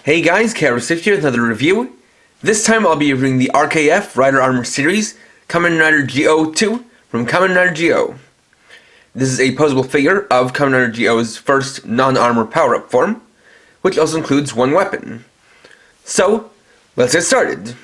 Hey guys, KRSif here with another review. This time I'll be reviewing the RKF Rider Armor series, Kamen Rider GO2 from Kamen Rider GO. This is a posable figure of Kamen Rider GO's first non-armor power-up form, which also includes one weapon. So, let's get started.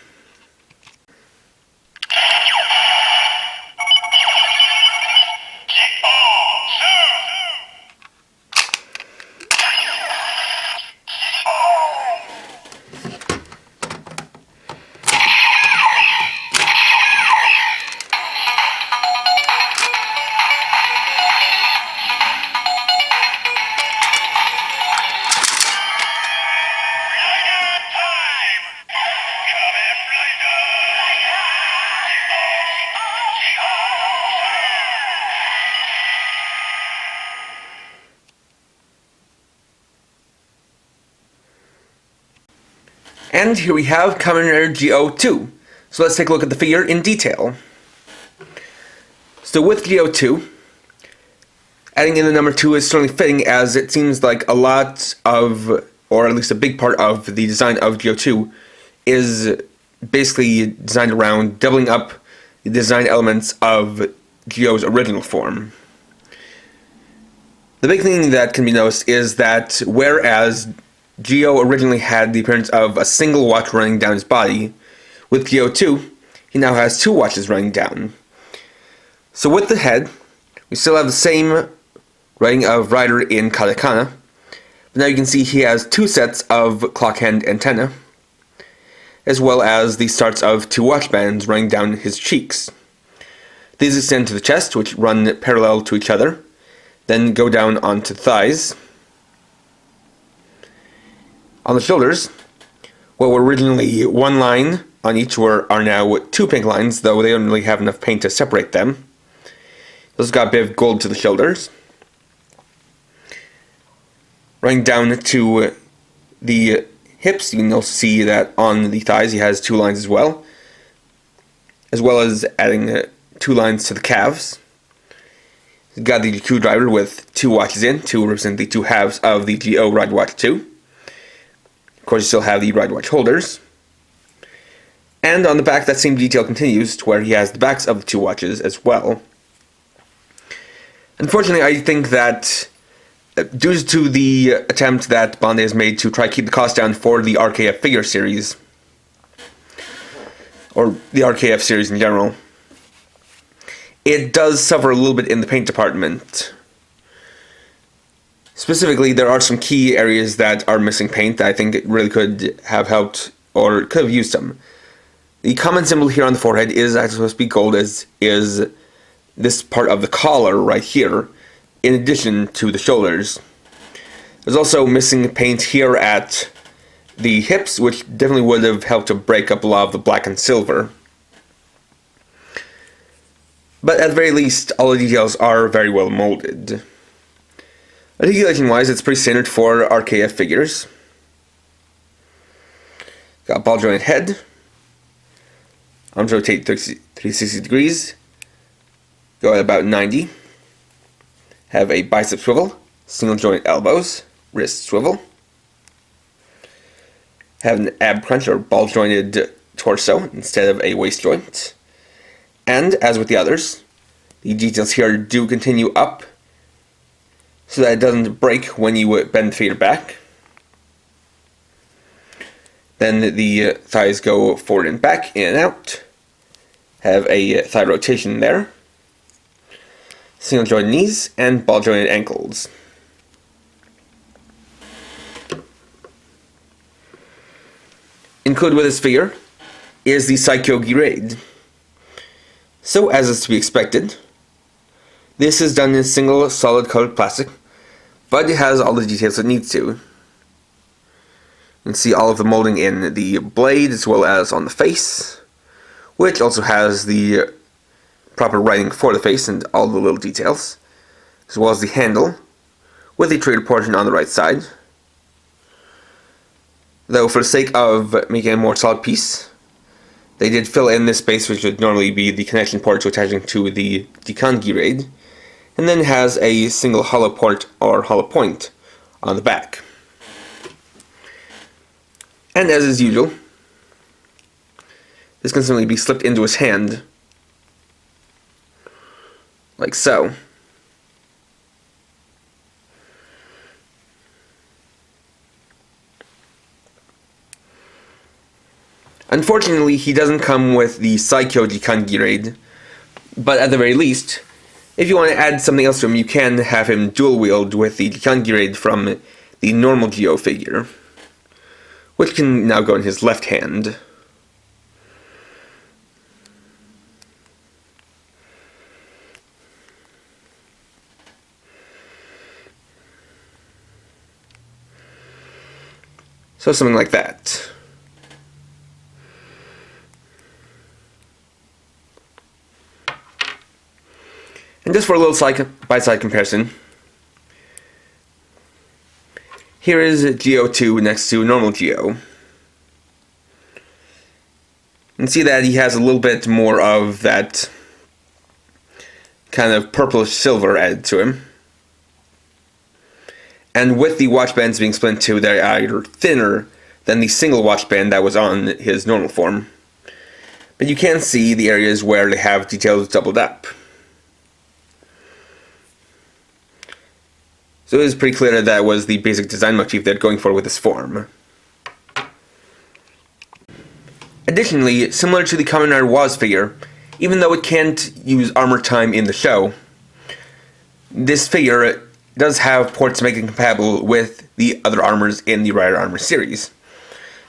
And here we have Kamen Rider GO2. So let's take a look at the figure in detail. So with GO2, adding in the number 2 is certainly fitting, as it seems like a lot of, or at least a big part of, the design of GO2 is basically designed around doubling up the design elements of GO's original form. The big thing that can be noticed is that whereas GO originally had the appearance of a single watch running down his body, with GO2, he now has 2 watches running down. So with the head, we still have the same writing of Rider in katakana, but now you can see he has 2 sets of clock hand antenna, as well as the starts of 2 watch bands running down his cheeks. These extend to the chest, which run parallel to each other, then go down onto the thighs. On the shoulders, what were originally 1 line on each are now 2 pink lines, though they don't really have enough paint to separate them. Those got a bit of gold to the shoulders. Running down to the hips, you can also see that on the thighs he has 2 lines as well as adding 2 lines to the calves. He's got the GQ driver with 2 watches in, to represent the 2 halves of the GO Ride Watch 2. Of course, you still have the Ride Watch holders. And on the back, that same detail continues to where he has the backs of the 2 watches as well. Unfortunately, I think that due to the attempt that Bandai has made to try to keep the cost down for the RKF figure series, or the RKF series in general, it does suffer a little bit in the paint department. Specifically, there are some key areas that are missing paint that I think it really could have helped, or could have used some. The common symbol here on the forehead is actually supposed to be gold, as is this part of the collar right here, in addition to the shoulders. There's also missing paint here at the hips, which definitely would have helped to break up a lot of the black and silver. But at the very least, all the details are very well molded. Articulation-wise, it's pretty standard for RKF figures. Got a ball-jointed head. Arms rotate 360 degrees. Go at about 90. Have a bicep swivel, single joint elbows, wrist swivel. Have an ab crunch or ball-jointed torso instead of a waist joint. And, as with the others, the details here do continue up, so that it doesn't break when you bend the figure back. Then the thighs go forward and back, in and out. Have a thigh rotation there. Single jointed knees and ball jointed ankles. Included with this figure is the Psycho-Gi Raid. So, as is to be expected, this is done in single solid colored plastic, but it has all the details it needs to. You can see all of the molding in the blade as well as on the face, which also has the proper writing for the face and all the little details, as well as the handle with the trigger portion on the right side. Though for the sake of making a more solid piece, they did fill in this space, which would normally be the connection port to attaching to the Gi Raid, and then has a single hollow port or hollow point on the back. And as is usual, this can simply be slipped into his hand, like so. Unfortunately, he doesn't come with the Saikyo Jikangi raid, but at the very least, if you want to add something else to him, you can have him dual wield with the Jikangi raid from the normal Geo figure, which can now go in his left hand. So something like that. And just for a little side-by-side comparison, here is Geo 2 next to normal Geo. You can see that he has a little bit more of that kind of purplish silver added to him. And with the watch bands being split into, they are thinner than the single watch band that was on his normal form. But you can see the areas where they have details doubled up. So it is pretty clear that was the basic design motif they're going for with this form. Additionally, similar to the Kamen Rider Waz figure, even though it can't use armor time in the show, this figure does have ports to make it compatible with the other armors in the Rider Armor series.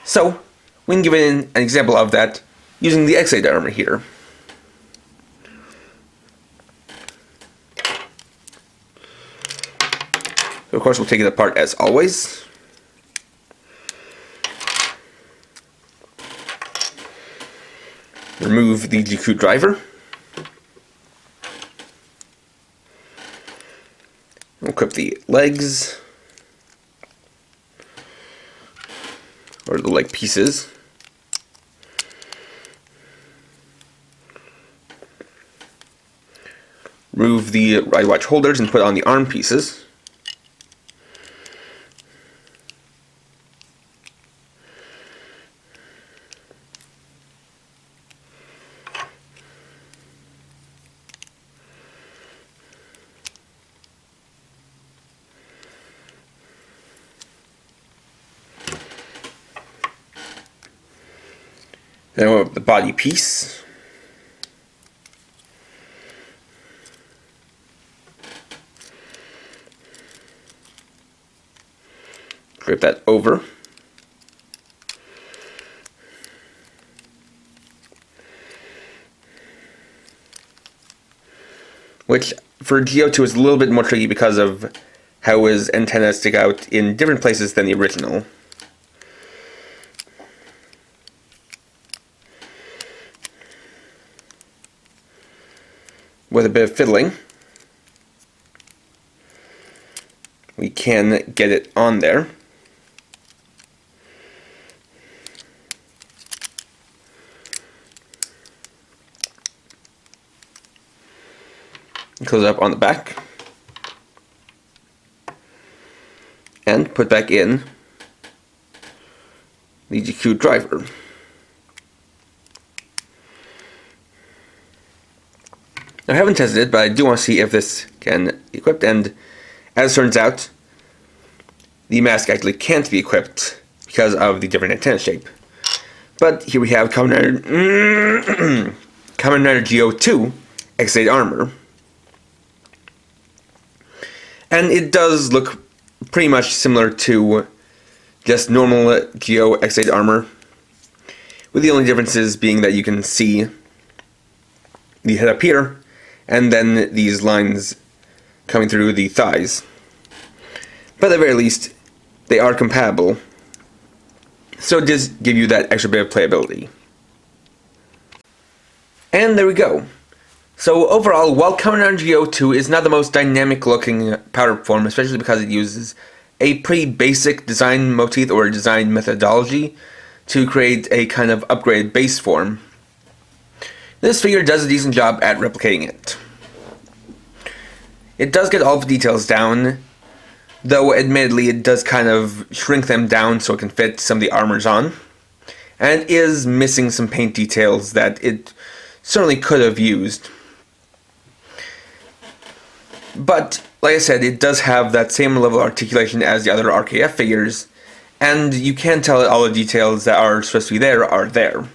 So, we can give an example of that using the X-Aid armor here. So of course, we'll take it apart as always. Remove the GQ driver. Equip the legs, or the leg pieces. Remove the ride watch holders and put on the arm pieces. Then we'll have the body piece. Drape that over. Which for Geo 2 is a little bit more tricky because of how his antennas stick out in different places than the original. With a bit of fiddling, we can get it on there. Close up on the back. And put back in the GQ driver. Now, I haven't tested it, but I do want to see if this can be equipped, and as it turns out, the mask actually can't be equipped because of the different antenna shape. But here we have Kamen Rider Geo 2 X-Aid armor. And it does look pretty much similar to just normal Geo X-Aid armor, with the only differences being that you can see the head up here, and then these lines coming through the thighs. But at the very least, they are compatible, so it does give you that extra bit of playability. And there we go. So overall, while Kamen Rider Geo 2 is not the most dynamic looking powder form, especially because it uses a pretty basic design motif or design methodology to create a kind of upgraded base form, this figure does a decent job at replicating it. It does get all the details down, though admittedly it does kind of shrink them down so it can fit some of the armors on, and it is missing some paint details that it certainly could have used. But, like I said, it does have that same level of articulation as the other RKF figures, and you can tell that all the details that are supposed to be there are there.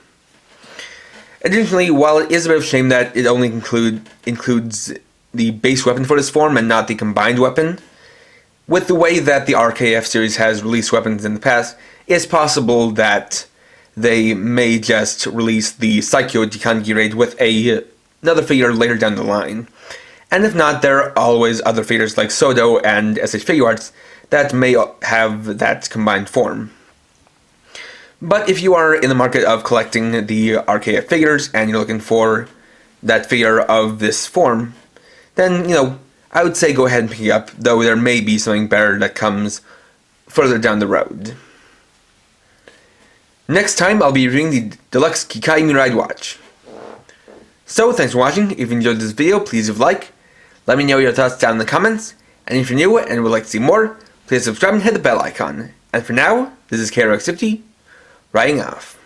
Additionally, while it is a bit of a shame that it only includes the base weapon for this form and not the combined weapon, with the way that the RKF series has released weapons in the past, it's possible that they may just release the Psycho Jikangi raid with another figure later down the line. And if not, there are always other figures like Sodo and SH Figuarts that may have that combined form. But if you are in the market of collecting the RKF figures and you're looking for that figure of this form, then, I would say go ahead and pick it up, though there may be something better that comes further down the road. Next time, I'll be reviewing the Deluxe Kikai Mirai Watch. So, thanks for watching. If you enjoyed this video, please leave a like. Let me know your thoughts down in the comments. And if you're new and would like to see more, please subscribe and hit the bell icon. And for now, this is KRX50, writing off.